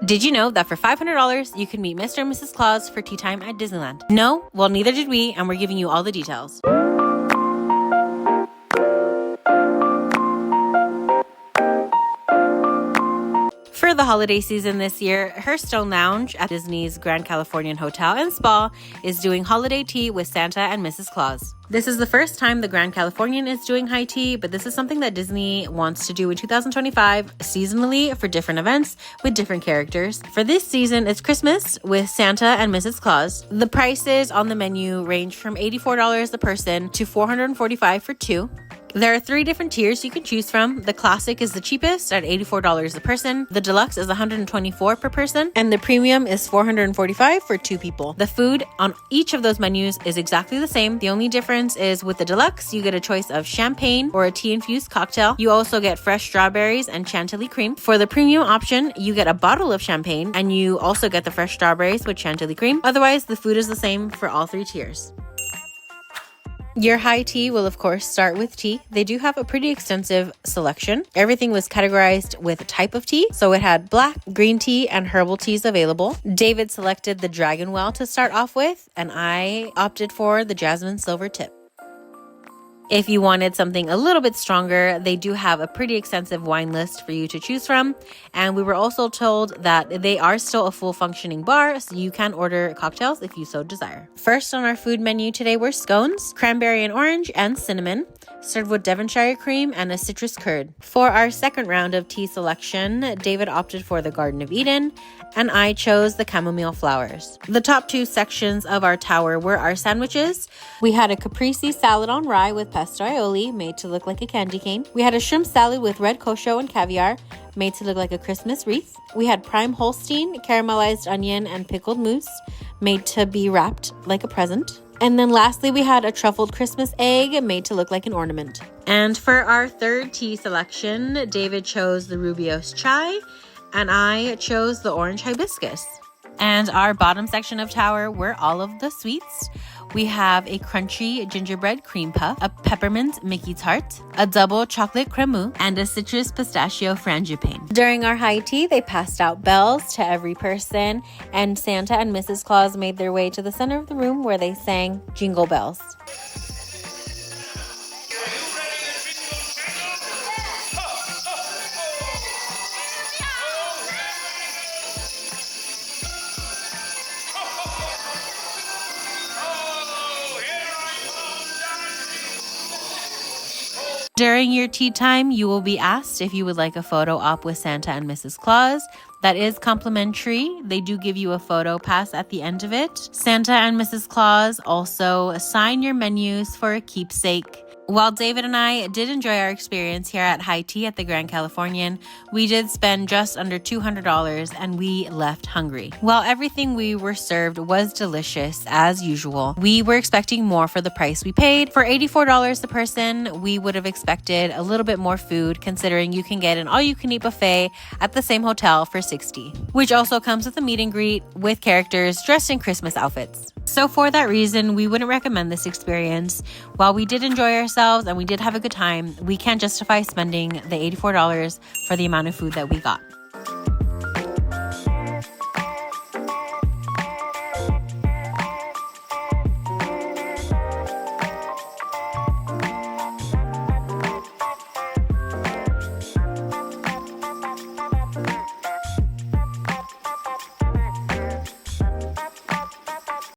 Did you know that for $500, you can meet Mr. and Mrs. Claus for tea time at Disneyland? No? Well, neither did we, and we're giving you all the details. For the holiday season this year, Hearthstone Lounge at Disney's Grand Californian Hotel and Spa is doing holiday tea with Santa and Mrs. Claus. This is the first time the Grand Californian is doing high tea, but this is something that Disney wants to do in 2025 seasonally for different events with different characters. For this season, it's Christmas with Santa and Mrs. Claus. The prices on the menu range from $84 a person to $445 for two. There are 3 different tiers you can choose from. The classic is the cheapest at $84 a person. The deluxe is $124 per person. And the premium is $445 for 2 people. The food on each of those menus is exactly the same. The only difference is with the deluxe, you get a choice of champagne or a tea-infused cocktail. You also get fresh strawberries and chantilly cream. For the premium option, you get a bottle of champagne and you also get the fresh strawberries with chantilly cream. Otherwise, the food is the same for all 3 tiers. Your high tea will of course start with tea. They do have a pretty extensive selection. Everything was categorized with type of tea. So it had black, green tea, and herbal teas available. David selected the Dragon Well to start off with, and I opted for the Jasmine Silver Tip. If you wanted something a little bit stronger, they do have a pretty extensive wine list for you to choose from. And we were also told that they are still a full functioning bar, so you can order cocktails if you so desire. First on our food menu today were scones, cranberry and orange, and cinnamon, served with Devonshire cream and a citrus curd. For our second round of tea selection, David opted for the Garden of Eden, and I chose the chamomile flowers. The top 2 sections of our tower were our sandwiches. We had a caprese salad on rye with pesto aioli, made to look like a candy cane. We had a shrimp salad with red kosho and caviar, made to look like a Christmas wreath. We had prime Holstein, caramelized onion, and pickled moose, made to be wrapped like a present. And then lastly, we had a truffled Christmas egg made to look like an ornament. And for our third tea selection, David chose the Rubio's chai, and I chose the orange hibiscus. And our bottom section of tower were all of the sweets. We have a crunchy gingerbread cream puff, a peppermint Mickey tart, a double chocolate cremeux, and a citrus pistachio frangipane. During our high tea, they passed out bells to every person, and Santa and Mrs. Claus made their way to the center of the room where they sang Jingle Bells. During your tea time, you will be asked if you would like a photo op with Santa and Mrs. Claus. That is complimentary. They do give you a photo pass at the end of it. Santa and Mrs. Claus also sign your menus for a keepsake. While David and I did enjoy our experience here at high tea at the Grand Californian, we did spend just under $200 and we left hungry. While everything we were served was delicious as usual, we were expecting more for the price we paid. For $84 a person, we would have expected a little bit more food, considering you can get an all-you-can-eat buffet at the same hotel for $60, which also comes with a meet and greet with characters dressed in Christmas outfits. So for that reason, we wouldn't recommend this experience. While we did enjoy ourselves and we did have a good time, we can't justify spending the $84 for the amount of food that we got.